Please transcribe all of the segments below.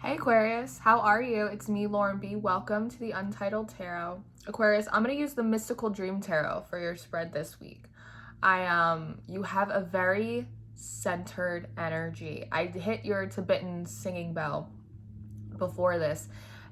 Hey Aquarius, how are you? It's me, Lauren B. Welcome to the Untitled Tarot. Aquarius, I'm going to use the Mystical Dream Tarot for your spread this week. You have a very centered energy. I hit your Tibetan singing bell before this,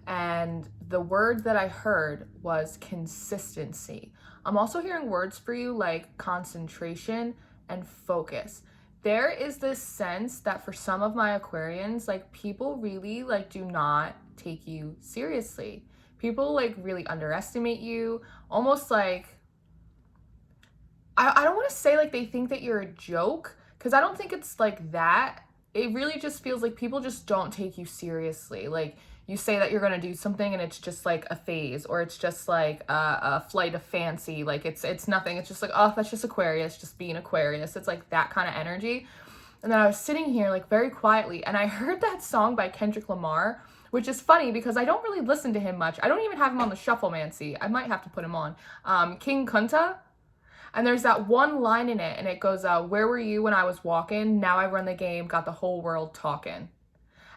and the word that I heard was consistency. I'm also hearing words for you like concentration and focus. There is this sense that for some of my Aquarians, like people really do not take you seriously. People really underestimate you, almost like, I don't want to say they think that you're a joke, because I don't think it's like that. It really just feels like people just don't take you seriously. Like you say that you're going to do something and it's just like a phase, or it's just like a flight of fancy. Like it's nothing. It's just like, oh, that's just Aquarius, just being Aquarius. It's like that kind of energy. And then I was sitting here very quietly, and I heard that song by Kendrick Lamar, which is funny because I don't really listen to him much. I don't even have him on the Shufflemancy. I might have to put him on. King Kunta. And there's that one line in it, and it goes, where were you when I was walking? Now I run the game, got the whole world talking.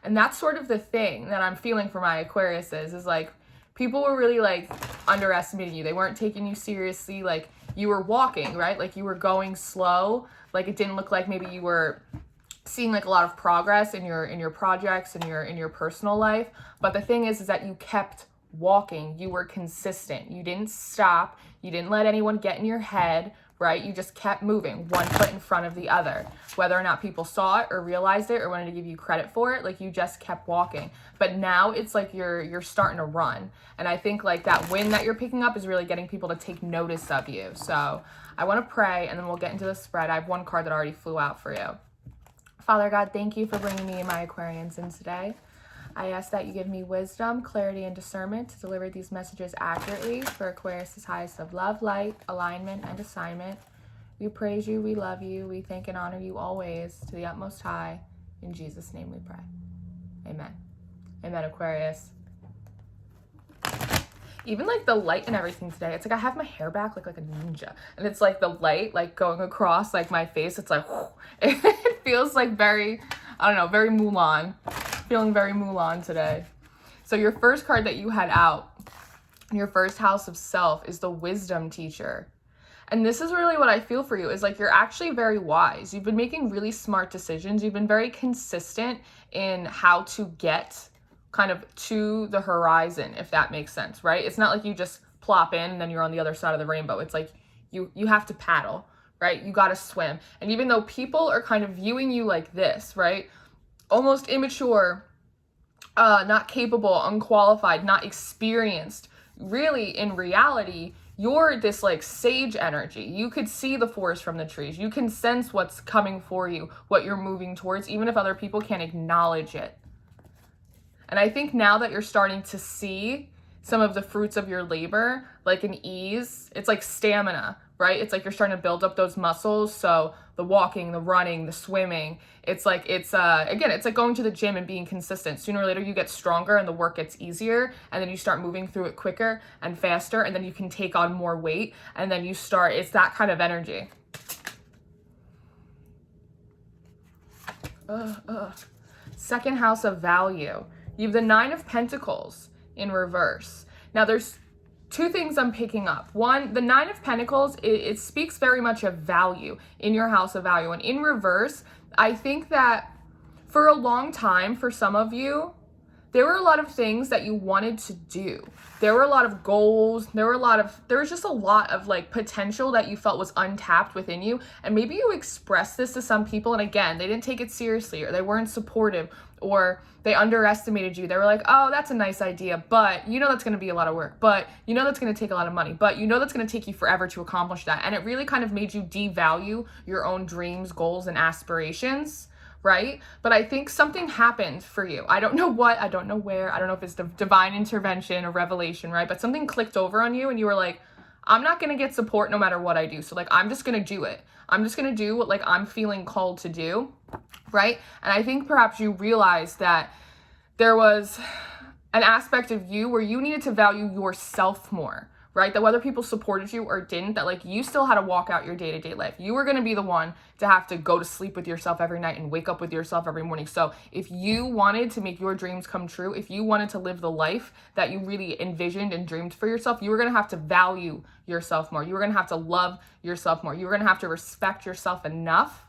And that's sort of the thing that I'm feeling for my Aquariuses, is like, people were really underestimating you. They weren't taking you seriously. Like you were walking, right? Like you were going slow. Like it didn't look like maybe you were seeing a lot of progress in your projects and in your personal life. But the thing is that you kept walking. You were consistent. You didn't stop. You didn't let anyone get in your head, right? You just kept moving, one foot in front of the other. Whether or not people saw it or realized it or wanted to give you credit for it, you just kept walking. But now it's like you're starting to run. And I think that wind that you're picking up is really getting people to take notice of you. So I want to pray, and then we'll get into the spread. I have one card that already flew out for you. Father God, thank you for bringing me and my Aquarians in today. I ask that you give me wisdom, clarity, and discernment to deliver these messages accurately for Aquarius' highest of love, light, alignment, and assignment. We praise you, we love you, we thank and honor you always to the utmost high. In Jesus' name we pray. Amen. Amen, Aquarius. Even the light and everything today, it's I have my hair back like a ninja, and it's the light going across my face. It's it feels very, I don't know, very Mulan. Feeling very Mulan today. So your first card that you had out in your first house of self is the wisdom teacher. And this is really what I feel for you, is you're actually very wise. You've been making really smart decisions. You've been very consistent in how to get kind of to the horizon, if that makes sense, right? It's not like you just plop in and then you're on the other side of the rainbow. It's you have to paddle, right? You got to swim. And even though people are kind of viewing you like this, right? Almost immature, not capable, unqualified, not experienced. Really, in reality, you're this sage energy. You could see the forest from the trees. You can sense what's coming for you, what you're moving towards, even if other people can't acknowledge it. And I think now that you're starting to see some of the fruits of your labor, an ease, it's stamina, right? It's you're starting to build up those muscles. So the walking, the running, the swimming, again, it's going to the gym and being consistent. Sooner or later you get stronger and the work gets easier, and then you start moving through it quicker and faster, and then you can take on more weight, and then it's that kind of energy. Second house of value. You have the Nine of Pentacles in reverse. Now there's two things I'm picking up. One, the Nine of Pentacles, it speaks very much of value in your house of value. And in reverse, I think that for a long time, for some of you, there were a lot of things that you wanted to do. There were a lot of goals. There was just a lot of potential that you felt was untapped within you. And maybe you expressed this to some people, and again, they didn't take it seriously, or they weren't supportive, or they underestimated you. They were like, oh, that's a nice idea, but that's going to be a lot of work, but that's going to take a lot of money, but that's going to take you forever to accomplish that. And it really kind of made you devalue your own dreams, goals, and aspirations, right? But I think something happened for you. I don't know what, I don't know where, I don't know if it's divine intervention or revelation, right? But something clicked over on you, and you were like, I'm not going to get support no matter what I do. So I'm just going to do it. I'm just going to do what I'm feeling called to do, right? And I think perhaps you realized that there was an aspect of you where you needed to value yourself more, right? That whether people supported you or didn't, that like you still had to walk out your day-to-day life. You were going to be the one to have to go to sleep with yourself every night and wake up with yourself every morning. So if you wanted to make your dreams come true, if you wanted to live the life that you really envisioned and dreamed for yourself, you were going to have to value yourself more. You were going to have to love yourself more. You were going to have to respect yourself enough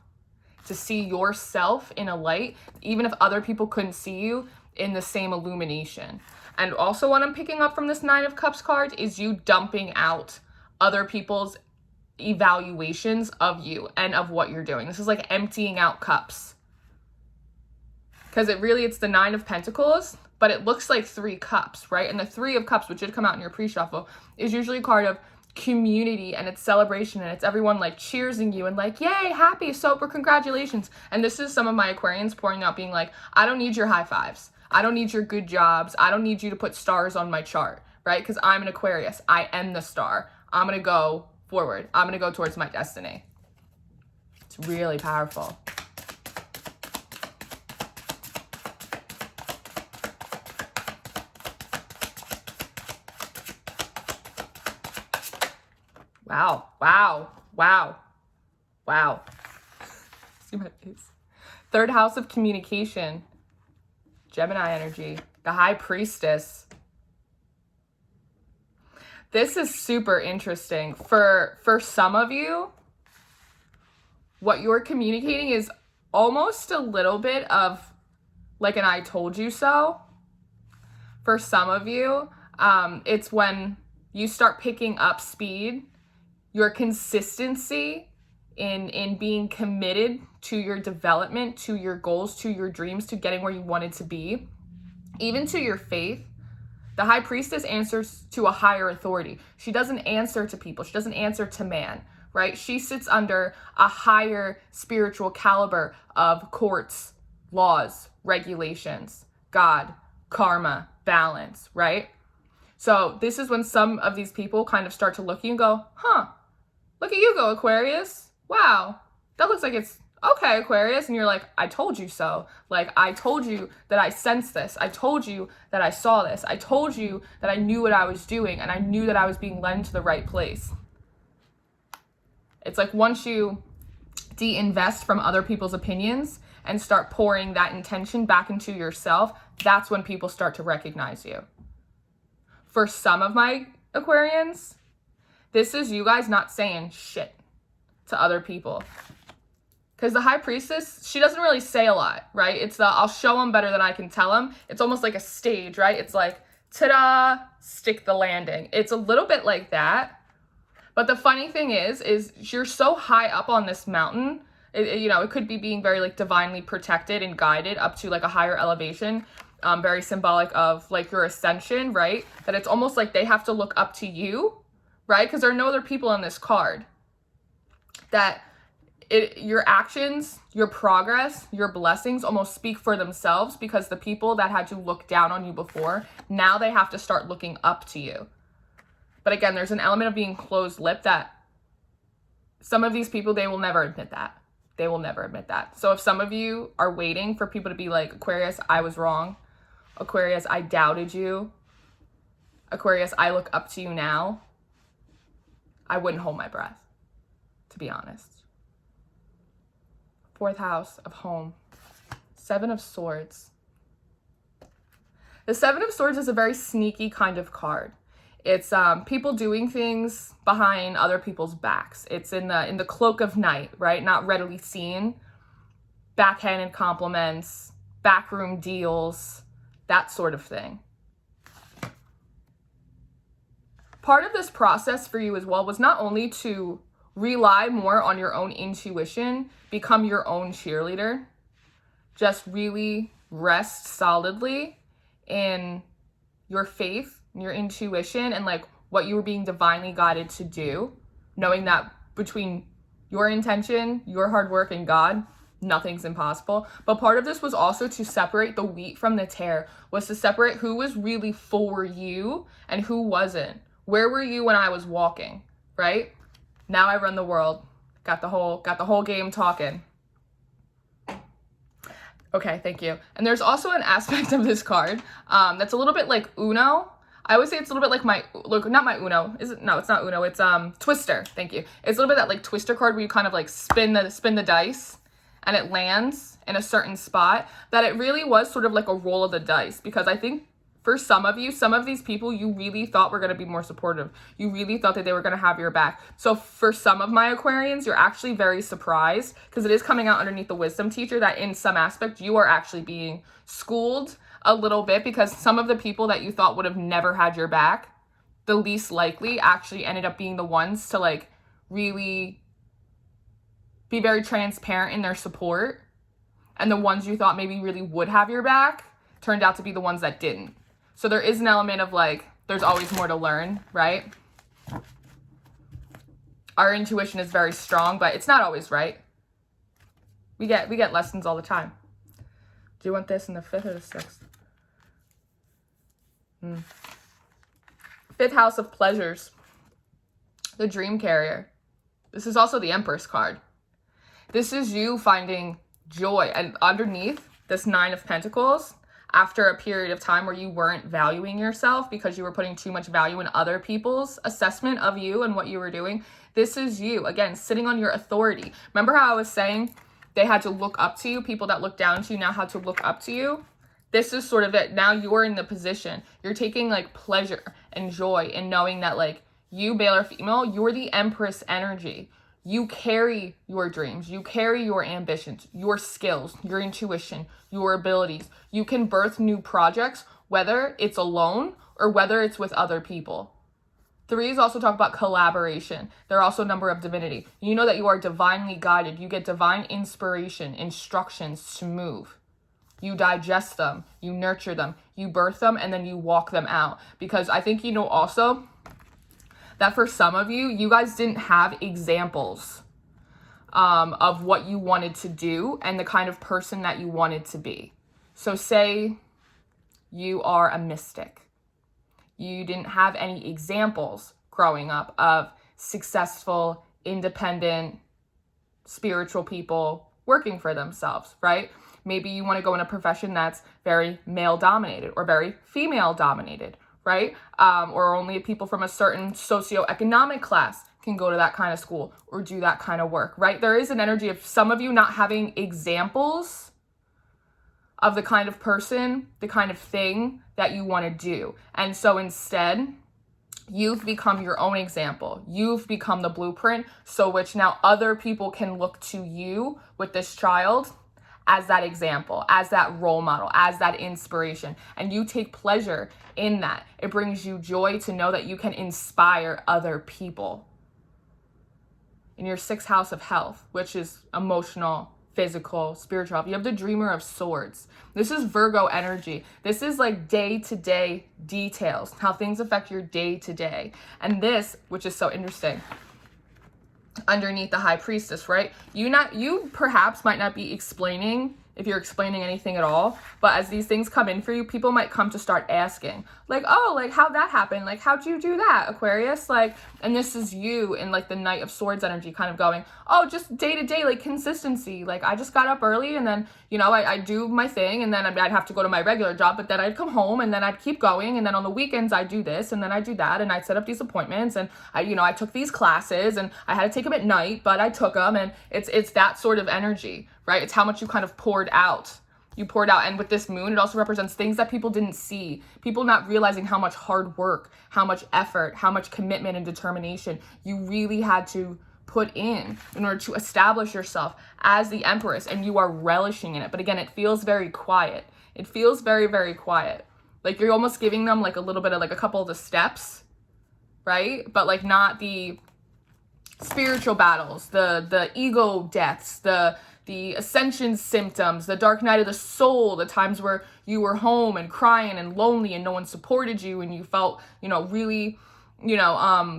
to see yourself in a light, even if other people couldn't see you in the same illumination. And also what I'm picking up from this Nine of Cups card is you dumping out other people's evaluations of you and of what you're doing. This is like emptying out cups. Because it's the Nine of Pentacles, but it looks like 3 cups, right? And the 3 of Cups, which did come out in your pre-shuffle, is usually a card of community, and it's celebration, and it's everyone like cheersing you and like, yay, happy, sober, congratulations. And this is some of my Aquarians pouring out being like, I don't need your high fives. I don't need your good jobs. I don't need you to put stars on my chart, right? Because I'm an Aquarius. I am the star. I'm going to go forward. I'm going to go towards my destiny. It's really powerful. Wow, wow, wow, wow. See my face. 3rd house of communication. Gemini energy. The High Priestess. This is super interesting. For some of you, what you're communicating is almost a little bit of like an I told you so. For some of you, it's when you start picking up speed, your consistency in being committed to your development, to your goals, to your dreams, to getting where you wanted to be, even to your faith. The High Priestess answers to a higher authority. She doesn't answer to people. She doesn't answer to man, right? She sits under a higher spiritual caliber of courts, laws, regulations, God, karma, balance, right? So this is when some of these people kind of start to look at you and go, huh, look at you go, Aquarius. Wow, that looks like it's okay, Aquarius. And you're like, I told you so. Like, I told you that I sensed this. I told you that I saw this. I told you that I knew what I was doing, and I knew that I was being led into the right place. It's like once you de-invest from other people's opinions and start pouring that intention back into yourself, that's when people start to recognize you. For some of my Aquarians, this is you guys not saying shit to other people. Because the High Priestess, she doesn't really say a lot, right? It's the, I'll show them better than I can tell them. It's almost like a stage, right? It's like, ta-da, stick the landing. It's a little bit like that. But the funny thing is you're so high up on this mountain, it could be being very like divinely protected and guided up to like a higher elevation, very symbolic of like your ascension, right? That it's almost like they have to look up to you, right? Because there are no other people on this card. That your actions, your progress, your blessings almost speak for themselves, because the people that had to look down on you before, now they have to start looking up to you. But again, there's an element of being closed-lipped that some of these people, they will never admit that. They will never admit that. So if some of you are waiting for people to be like, Aquarius, I was wrong. Aquarius, I doubted you. Aquarius, I look up to you now. I wouldn't hold my breath, to be honest. 4th house of home. 7 of Swords. The 7 of Swords is a very sneaky kind of card. It's people doing things behind other people's backs. It's in the cloak of night, right? Not readily seen. Backhanded compliments, backroom deals, that sort of thing. Part of this process for you as well was not only to rely more on your own intuition, become your own cheerleader, just really rest solidly in your faith, your intuition, and like what you were being divinely guided to do, knowing that between your intention, your hard work, and God, nothing's impossible. But part of this was also to separate the wheat from the tare, was to separate who was really for you and who wasn't. Where were you when I was walking, right? Now I run the world. Got the whole game talking. Okay, thank you. And there's also an aspect of this card that's a little bit like Uno. I always say it's a little bit like my, look, not my Uno. Is it? No, it's not Uno. It's Twister. Thank you. It's a little bit that like Twister card where you kind of like spin the dice and it lands in a certain spot. That it really was sort of like a roll of the dice, because I think for some of you, some of these people you really thought were going to be more supportive. You really thought that they were going to have your back. So for some of my Aquarians, you're actually very surprised, because it is coming out underneath the wisdom teacher that in some aspect you are actually being schooled a little bit, because some of the people that you thought would have never had your back, the least likely, actually ended up being the ones to like really be very transparent in their support. And the ones you thought maybe really would have your back turned out to be the ones that didn't. So there is an element of like, there's always more to learn, right? Our intuition is very strong, but it's not always right. We get lessons all the time. Do you want this in the 5th or the 6th? 5th house of pleasures. The dream carrier. This is also the Empress card. This is you finding joy. And underneath this 9 of Pentacles, after a period of time where you weren't valuing yourself because you were putting too much value in other people's assessment of you and what you were doing, this is you, again, sitting on your authority. Remember how I was saying they had to look up to you? People that look down to you now had to look up to you. This is sort of it. Now you're in the position. You're taking like pleasure and joy in knowing that like you, male or female, you're the Empress energy. You carry your dreams, you carry your ambitions, your skills, your intuition, your abilities. You can birth new projects, whether it's alone or whether it's with other people. 3s also talk about collaboration. They're also a number of divinity. You know that you are divinely guided. You get divine inspiration, instructions to move. You digest them, you nurture them, you birth them, and then you walk them out. Because I think you know also that for some of you, you guys didn't have examples of what you wanted to do and the kind of person that you wanted to be. So say you are a mystic. You didn't have any examples growing up of successful, independent, spiritual people working for themselves, right? Maybe you want to go in a profession that's very male dominated or very female dominated, right? Or only people from a certain socioeconomic class can go to that kind of school or do that kind of work, right? There is an energy of some of you not having examples of the kind of person, the kind of thing that you want to do. And so instead, you've become your own example. You've become the blueprint, so which now other people can look to you with this child as that example, as that role model, as that inspiration. And you take pleasure in that. It brings you joy to know that you can inspire other people. In your 6th house of health, which is emotional, physical, spiritual health, you have the Dreamer of Swords. This is Virgo energy. This is like day-to-day details, how things affect your day-to-day. And this, which is so interesting, underneath the High Priestess, right? You perhaps might not be explaining, if you're explaining anything at all, but as these things come in for you, people might come to start asking, like, oh, like, how'd that happen? Like, how'd you do that, Aquarius? Like, and this is you in like the Knight of Swords energy kind of going, oh, just day to day, like consistency. Like, I just got up early and then, you know, I do my thing, and then I'd have to go to my regular job, but then I'd come home and then I'd keep going. And then on the weekends I do this and then I do that. And I'd set up these appointments and I took these classes and I had to take them at night, but I took them. And it's that sort of energy, right? It's how much you kind of poured out. You poured out. And with this moon, it also represents things that people didn't see. People not realizing how much hard work, how much effort, how much commitment and determination you really had to put in order to establish yourself as the Empress, and you are relishing in it. But again, it feels very quiet. It feels very, very quiet. Like you're almost giving them like a little bit of like a couple of the steps, right? But like not the spiritual battles, the ego deaths, the ascension symptoms, the dark night of the soul, the times where you were home and crying and lonely and no one supported you and you felt, really,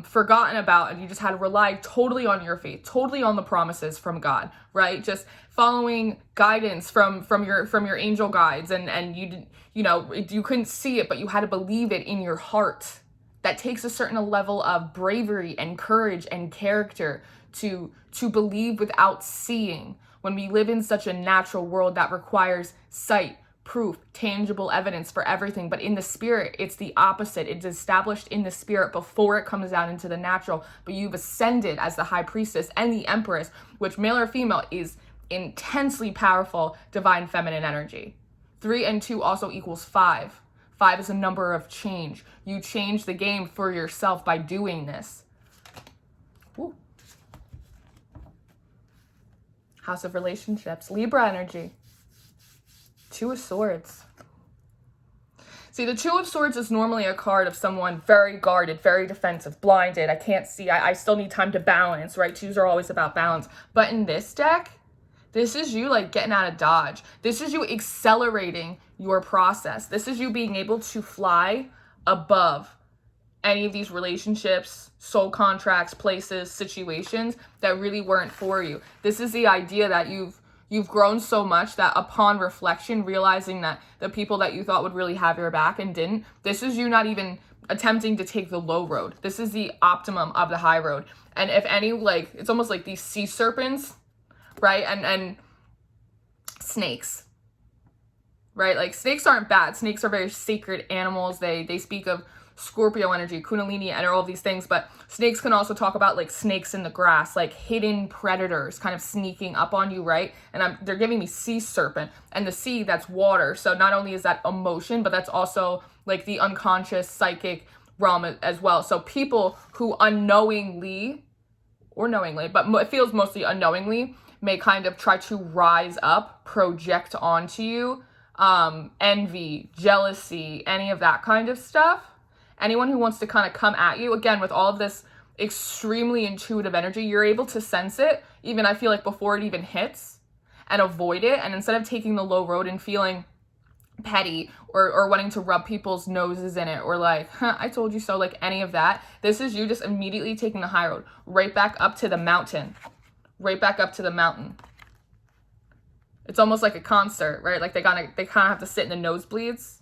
forgotten about, and you just had to rely totally on your faith, totally on the promises from God, right? Just following guidance from your angel guides, and you couldn't see it, but you had to believe it in your heart. That takes a certain level of bravery and courage and character to believe without seeing, when we live in such a natural world that requires sight, proof, tangible evidence for everything. But in the spirit, it's the opposite. It's established in the spirit before it comes out into the natural. But you've ascended as the high priestess and the empress, which male or female is intensely powerful divine feminine energy. 3 and 2 also equals 5. 5 is a number of change. You change the game for yourself by doing this. Woo. House of relationships, Libra energy. 2 of Swords. See, the 2 of Swords is normally a card of someone very guarded, very defensive, blinded. I can't see. I still need time to balance, right? 2s are always about balance. But in this deck, this is you like getting out of Dodge. This is you accelerating your process. This is you being able to fly above any of these relationships, soul contracts, places, situations that really weren't for you. This is the idea that you've grown so much that upon reflection, realizing that the people that you thought would really have your back and didn't, this is you not even attempting to take the low road. This is the optimum of the high road. And if any, like, it's almost like these sea serpents, right? And snakes, right? Like, snakes aren't bad. Snakes are very sacred animals. They speak of Scorpio energy, Kundalini, and all of these things, but snakes can also talk about like snakes in the grass, like hidden predators kind of sneaking up on you, right? And they're giving me sea serpent, and the sea, that's water. So not only is that emotion, but that's also like the unconscious psychic realm as well. So people who unknowingly or knowingly, but it feels mostly unknowingly, may kind of try to rise up, project onto you, envy, jealousy, any of that kind of stuff. Anyone who wants to kind of come at you, again, with all of this extremely intuitive energy, you're able to sense it, even I feel like before it even hits, and avoid it. And instead of taking the low road and feeling petty or wanting to rub people's noses in it or like, huh, I told you so, like any of that, this is you just immediately taking the high road, right back up to the mountain, right back up to the mountain. It's almost like a concert, right? Like they kind of have to sit in the nosebleeds.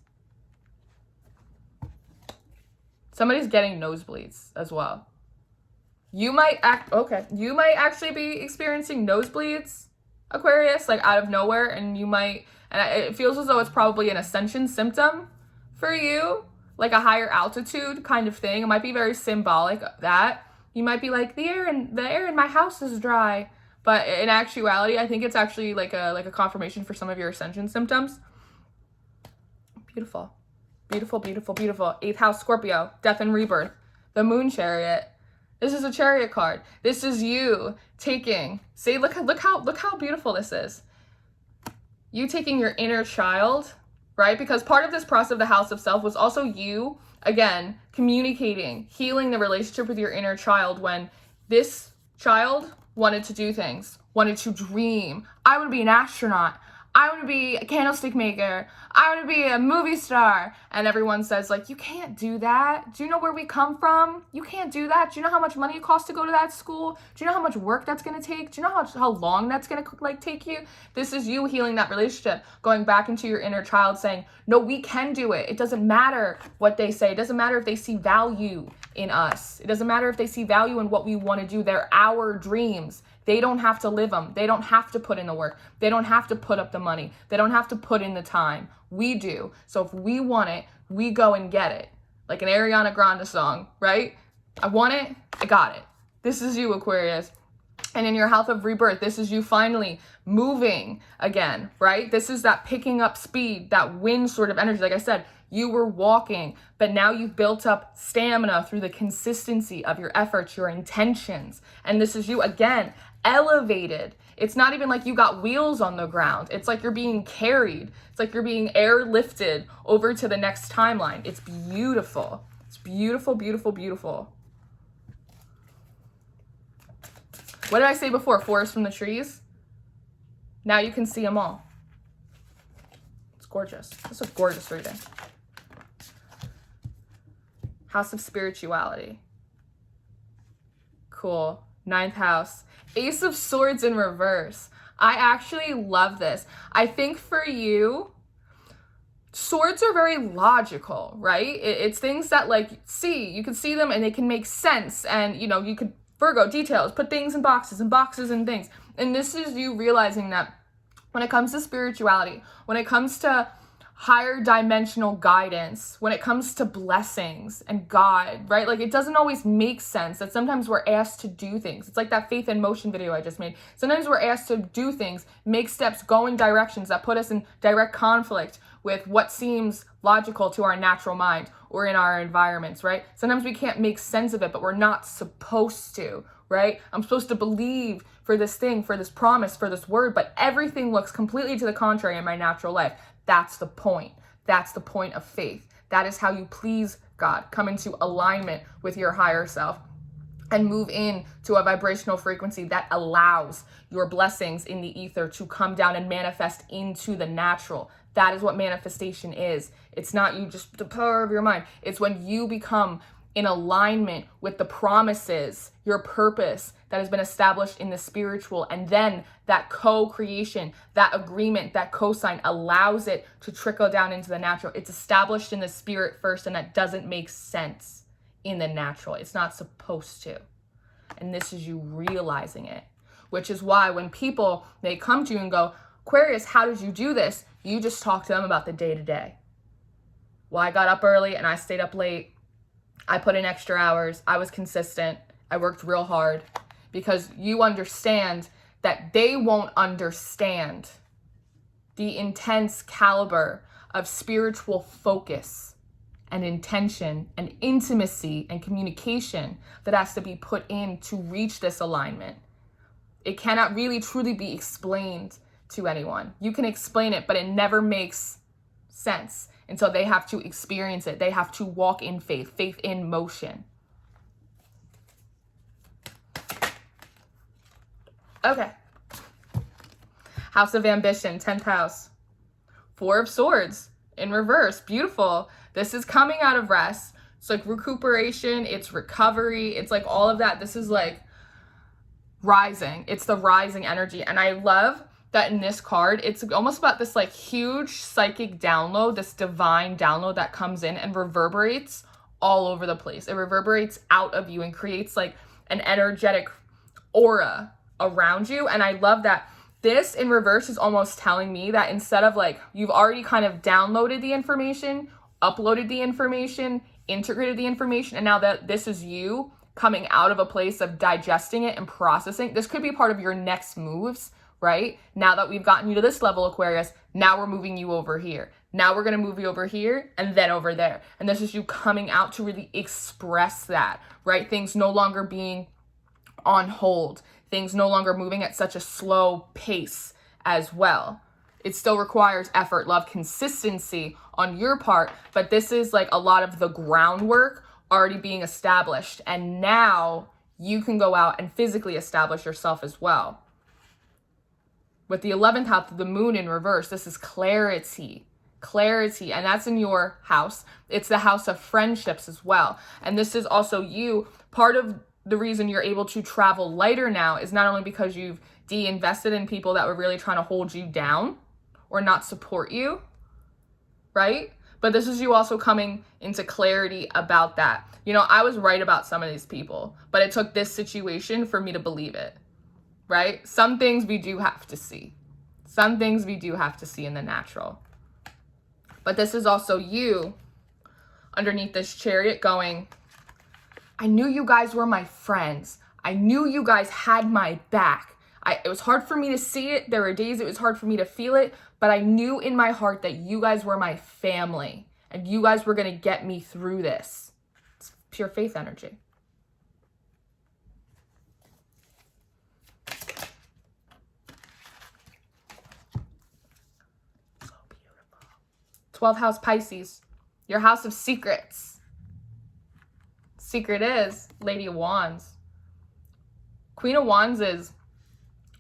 Somebody's getting nosebleeds as well. You might actually be experiencing nosebleeds, Aquarius, like out of nowhere, and it feels as though it's probably an ascension symptom for you, like a higher altitude kind of thing. It might be very symbolic of that. You might be like, the air in my house is dry. But in actuality, I think it's actually like a confirmation for some of your ascension symptoms. Beautiful. Beautiful, beautiful, beautiful. 8th house, Scorpio, death and rebirth. The moon chariot. This is a chariot card. This is you taking, see, look how beautiful this is. You taking your inner child, right? Because part of this process of the house of self was also you, again, communicating, healing the relationship with your inner child when this child wanted to do things, wanted to dream. I want to be an astronaut. I want to be a candlestick maker. I want to be a movie star. And everyone says, like, you can't do that. Do you know where we come from? You can't do that. Do you know how much money it costs to go to that school? Do you know how much work that's going to take? Do you know how long that's going to like take you? This is you healing that relationship, going back into your inner child saying, no, we can do it. It doesn't matter what they say. It doesn't matter if they see value in us. It doesn't matter if they see value in what we want to do. They're our dreams. They don't have to live them. They don't have to put in the work. They don't have to put up the money. They don't have to put in the time. We do. So if we want it, we go and get it. Like an Ariana Grande song, right? I want it, I got it. This is you, Aquarius. And in your house of rebirth, this is you finally moving again, right? This is that picking up speed, that wind sort of energy. Like I said, you were walking, but now you've built up stamina through the consistency of your efforts, your intentions. And this is you, again, elevated. It's not even like you got wheels on the ground. It's like you're being carried. It's like you're being airlifted over to the next timeline. It's beautiful. It's beautiful, beautiful, beautiful. What did I say before? Forest from the trees? Now you can see them all. It's gorgeous. It's a gorgeous reading. House of spirituality. Cool. 9th house. Ace of Swords in reverse. I actually love this. I think for you, swords are very logical, right? It's things that like you can see them and they can make sense. And you could Virgo details, put things in boxes and things. And this is you realizing that when it comes to spirituality, when it comes to higher dimensional guidance, when it comes to blessings and God, right? Like, it doesn't always make sense that sometimes we're asked to do things. It's like that faith in motion video I just made. Sometimes we're asked to do things, make steps, go in directions that put us in direct conflict with what seems logical to our natural mind or in our environments, right? Sometimes we can't make sense of it, but we're not supposed to, right? I'm supposed to believe for this thing, for this promise, for this word, but everything looks completely to the contrary in my natural life. That's the point. That's the point of faith. That is how you please God. Come into alignment with your higher self and move into a vibrational frequency that allows your blessings in the ether to come down and manifest into the natural. That is what manifestation is. It's not you just the power of your mind. It's when you become in alignment with the promises, your purpose that has been established in the spiritual, and then that co-creation, that agreement, that cosign allows it to trickle down into the natural. It's established in the spirit first, and that doesn't make sense in the natural. It's not supposed to. And this is you realizing it, which is why when people, they come to you and go, Aquarius, how did you do this? You just talk to them about the day-to-day. Well, I got up early and I stayed up late. I put in extra hours. I was consistent. I worked real hard, because you understand that they won't understand the intense caliber of spiritual focus and intention and intimacy and communication that has to be put in to reach this alignment. It cannot really truly be explained to anyone. You can explain it, but it never makes sense. And so they have to experience it. They have to walk in faith, faith in motion. Okay. House of Ambition, 10th house. 4 of Swords in reverse. Beautiful. This is coming out of rest. It's like recuperation. It's recovery. It's like all of that. This is like rising. It's the rising energy. And I love that in this card, it's almost about this like huge psychic download, this divine download that comes in and reverberates all over the place. It reverberates out of you and creates like an energetic aura around you. And I love that this in reverse is almost telling me that instead of like, you've already kind of downloaded the information, uploaded the information, integrated the information, and now that this is you coming out of a place of digesting it and processing, this could be part of your next moves, right? Now that we've gotten you to this level, Aquarius, now we're moving you over here. Now we're going to move you over here and then over there. And this is you coming out to really express that, right? Things no longer being on hold. Things no longer moving at such a slow pace as well. It still requires effort, love, consistency on your part, but this is like a lot of the groundwork already being established. And now you can go out and physically establish yourself as well. With the 11th house, the moon in reverse, this is clarity, and that's in your house. It's the house of friendships as well. And this is also you. Part of the reason you're able to travel lighter now is not only because you've de-invested in people that were really trying to hold you down or not support you, right? But this is you also coming into clarity about that. You know, I was right about some of these people, but it took this situation for me to believe it. Right? Some things we do have to see. Some things we do have to see in the natural. But this is also you underneath this Chariot going, I knew you guys were my friends. I knew you guys had my back. It was hard for me to see it. There were days it was hard for me to feel it, but I knew in my heart that you guys were my family and you guys were going to get me through this. It's pure faith energy. So beautiful. 12th house Pisces, your house of secrets. Secret is Lady of Wands. Queen of Wands is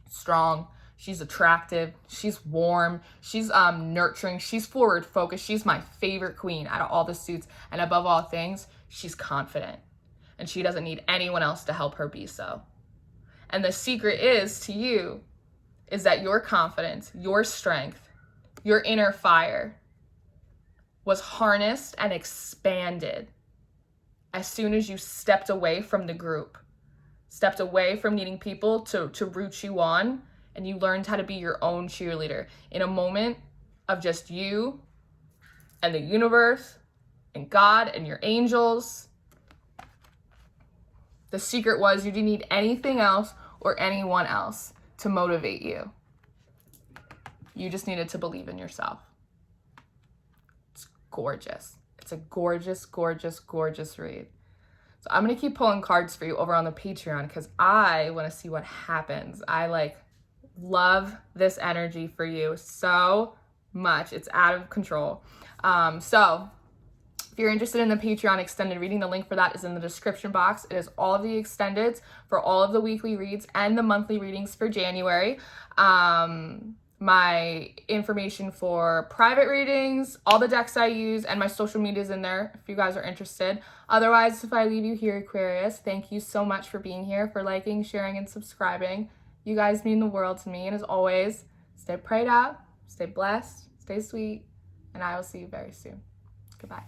strong. She's attractive. She's warm. She's nurturing. She's forward focused. She's my favorite queen out of all the suits. And above all things, she's confident. And she doesn't need anyone else to help her be so. And the secret is to you is that your confidence, your strength, your inner fire was harnessed and expanded as soon as you stepped away from the group, stepped away from needing people to root you on, and you learned how to be your own cheerleader in a moment of just you and the universe and God and your angels. The secret was you didn't need anything else or anyone else to motivate you. You just needed to believe in yourself. It's gorgeous. It's a gorgeous, gorgeous, gorgeous read. So I'm going to keep pulling cards for you over on the Patreon because I want to see what happens. I love this energy for you so much. It's out of control. So if you're interested in the Patreon extended reading, the link for that is in the description box. It is all of the extendeds for all of the weekly reads and the monthly readings for January. My information for private readings, all the decks I use, and my social media is in there if you guys are interested. Otherwise, if I leave you here, Aquarius, thank you so much for being here, for liking, sharing, and subscribing. You guys mean the world to me. And as always, stay prayed up, stay blessed, stay sweet, and I will see you very soon. Goodbye.